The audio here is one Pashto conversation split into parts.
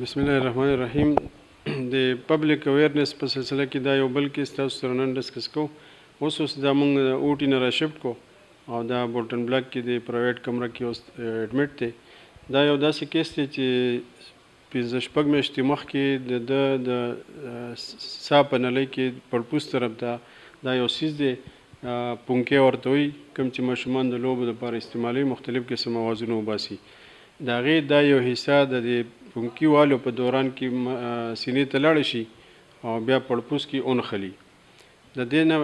بسم الله الرحمن الرحیم. د پبلک اویرنس په سلسله کې دا یو بل کې تاسو سره نن ډسکس کوو. اوس دا موږ اوټي نه را شفټ کو او دا بولټن بلاک کې د پرایویټ کمره کې اوس اډمټ دی. دا یو داسې کیس دی چې پنځه شپږ میاشتې مخکې د سا په نلۍ کې پړپوس طرف ته دا یو سیز دی، پونکې ورته وایي، کوم چې ماشومان د لوبو لپاره استعمالوي، مختلف قسم اوازونه وباسي. د هغې دا یو حصه د پونکي والو په دوران کې سینې ته لاړه شي او بیا پړپوس کې اونخلي. د دې نه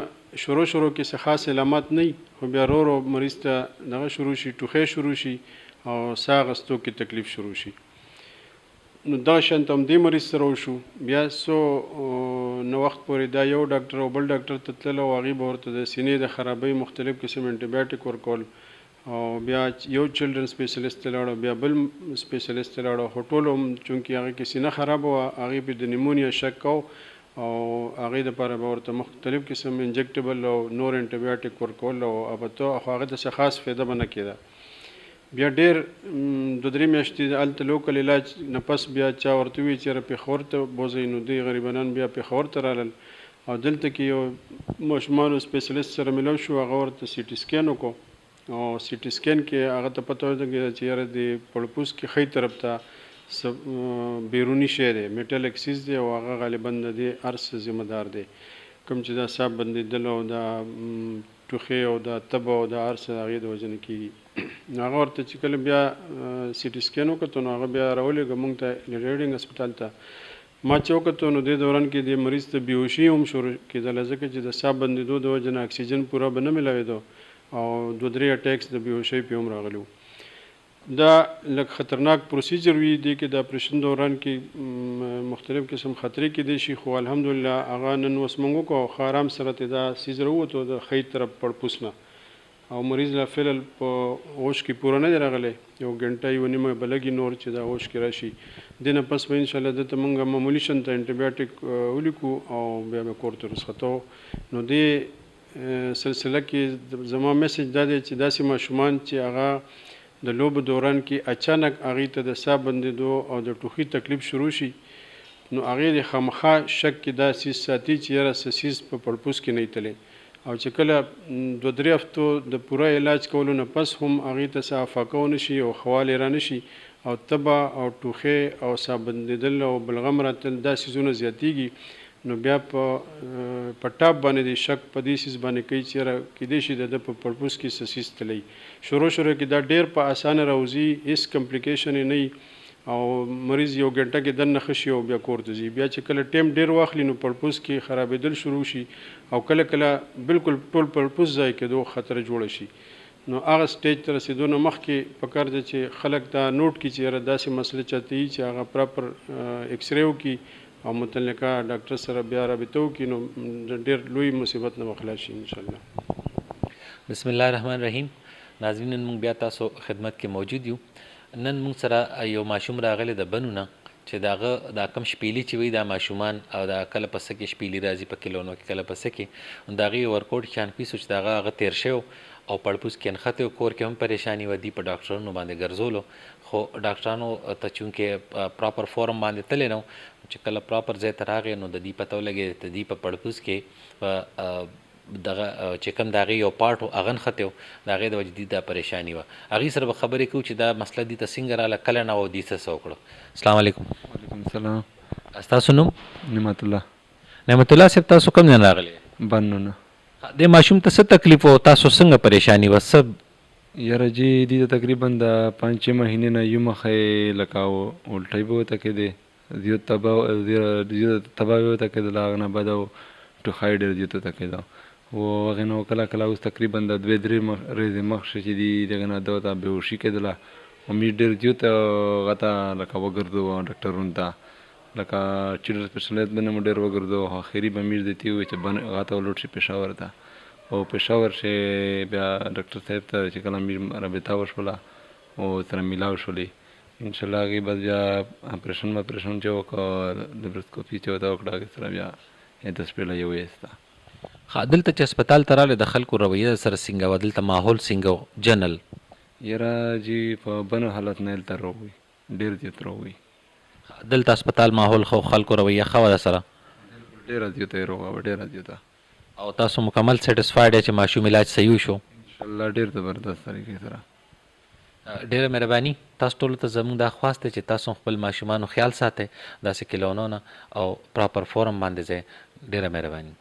شروع کې څه خاص علامات نه وي، خو بیا ورو مریض ته دغه شروع شي، ټوخی شروع شي او ساه اخیستو کې تکلیف شروع شي. نو دا شانت هم دې مریض سره وشو. بیا څو نه وخت پورې دا یو ډاکټر او بل ډاکټر ته تلل او هغې به ورته د سینې د خرابۍ مختلف قسم انټي ورکول او بیا یو چلډرن سپیشلیست ته لاړو، بیا بل سپیشلیست ته لاړو. خو ټولو چونکې هغې کې سینه خرابه وه، هغې پې د نیمونیا شک کو او هغې دپاره به ورته مختلف قسم انجکټیبل او نور انټي ورکول او البته خو هغې ته څه خاص فایده به نه کېده. بیا ډېر 2-3 میاشتې هلته لوکل علاج نه پس بیا چا ورته ووایي چې پېښور ته بوځئ، نو دوی غریبانان بیا پېښور ته رالل او دلته کې یو ماشومانو سپیشلیست سره ملو شو. هغه ورته سی ټي سکین وکړو او سی ټي سکین کې هغه ته پته ولګېده چې یاره د پړپوس کې ښی طرف ته بیروني شی دی، میټل اکسیز دی او هغه غالبا د دې هر څه ذمه دار دی، کوم چې دا ساه بندېدل او دا ټوخی او دا تبه او دا هر څه هغې د وجې نه کېږي. نو هغه ورته چې کله بیا سی ټي سکین وکتو نو هغه بیا راولېږه موږ ته ریډینګ هسپتال ته. ما چې وکتو نو دې دوران کې د مریض ته بیهوشي هم شروع کېدله، ځکه چې د ساه بندېدو د وجې نه اکسیجن پوره به نه میلاوېدو او 2-3 اټیکس د بیهوشۍ پې هم راغلي وو. دا لږ خطرناک پروسیجر وي، دې کې د اپریشن دوران کې مختلف قسم خطرې کېدای شي، خو الحمدلله هغه نن اوس موږ وکړو، ښه آرام سره ترې دا سیز راووتو د ښی طرف پړپوس نه او مریض لا فعلا په هوش کې پوره نه دی راغلی، یو ګنټه یوه نیمه به لګي نور چې دا هوش کې راشي. دې نه پس به انشاءالله دته موږ معمولي شانته انټي ولیکو او بیا به کور ته رخصتو. نو دې سلسله کې زما میسج دا دی چې داسې ماشومان چې هغه د لوبو دوران کې اچانک هغې ته د ساه بندېدو او د ټوخي تکلیف شروع شي، نو هغې د خامخا شک کې دا سیز ساتي چې یاره څه سیز په پړپوس کې نه تللی، او چې کله 2-3 هفتو د پوره علاج کولو نه پس هم هغې ته څه افاقه ونه شي او خوالی را نه شي او تبه او ټوخی او ساه بندېدل او بلغم راتل دا سیزونه زیاتېږي، نو بیا په ټاپ باندې د شک په دې سیز باندې کوي چې یاره کیدای شي د ده په پړپوس کې څه سیز تللی. شروع کې دا ډېر په اسانه راوځي، هېڅ کمپلیکیشن یې نه وي او مریض یو ګنټه کې دننه ښه شي او بیا کور ته ځي. بیا چې کله ټیم ډېر واخلي نو پړپوس کې خرابېدل شروع شي او کله بالکل ټول پړپوس ځای کېدو خطر جوړه شي. نو هغه سټیج ته رسېدو نه مخکې پکار دی چې خلک دا نوټ کړي چې یاره داسې مسله چاته وي چې هغه پراپر ایکسرې وکړي او متعلقه ډاکټر سره بیا رابطه وکړي، نو ډېر لوی مصیبت نه به خلاص شي انشاءالله. بسم الله الرحمن الرحیم. ناظرین نن موږ بیا تاسو خدمت کې موجود یو. نن موږ سره یو ماشوم راغلی د بنو نه چې دغه دا کم شپیلي چې وي دا ماشومان او دا کله پسه کې شپیلي راځي په کلونو کې کله پسه کې، د هغې ورکوټ چانپیس چې د هغه تېر شوی او پړپوس کې نښتې و، کور کې هم پریشاني وه، دی په ډاکټرانو باندې ګرځولو، خو ډاکټرانو ته چونکې پراپر فورم باندې تللی نه چې کله پراپر ځای ته راغی نو د دې پته ولګېد د دې په پړپوس کې دغه چې کوم د هغې یو پارټ و هغه نښتی و، د هغې د وجې دې دا پریشاني وه. هغې سره به خبرې کوو چې دا مسله دې ته څنګه راله، کله نه و دې څه وکړو. السلام علیکم. وعلیکم السلام. ستاسو نوم؟ نعمت الله. نعمت الله صاحب، تاسو کوم ځای نه راغلی؟ بنو نه. دې ماشوم ته څه تکلیف و، تاسو څنګه پریشاني وه؟ څه یاره جی دې ته تقریبا د 5-6 مهینې نه یو مخې لکه الټۍ به ورته کېدې، زیات تبه به ورته کېدله، هغه نه بعد ټوخی ډېر زیات ورته کېده او هغې نه کله کله اوس تقریبا د 2-3 ورځې مخکې چې دي دغه نه ده ورته بېهوشي کېدله او مې ډېر زیات هغه ته لکه وګرځو ډاکټرونو ته، لکه چلډرن سپیشلیست به نه مو ډېر وګرځو، اخري به مې دې ته ووایي چې هغه ته ولوټ شي پېښور ته او پېښور شي. بیا ډاکټر صاحب ته چې کله مې رابطه وشوله او سره میلاو شولې، انشاءالله هغې به بیا اپریشن چې وکړه، لیبروسکوپي چې ورته وکړه، هغې سره بیا د شپېله یې وایسته. دلته چې هسپتال ته راغلی د خلکو رویه سره څنګه وه؟ دلته ماحول څنګه و جنرل؟ یاره جی په بنو حالت نه هلته روي ډېر زیات روي. دلته هسپتال ماحول خو خلکو رویه ښه وه سره ډېره زیاته یې روغه وه ډېره زیاته او تاسو مکمل سیټسفاید یې چې ماشوم علاج صحیح وشو انشاءالله ډېر زبردست طریقې سره ډیره مهرباني تاسو ټولو ته زموږ دا خواست دی چې تاسو خپل ماشومانو خیال ساتئ داسې کلونو نه او پراپر فورم باندې ځئ ډیره مهرباني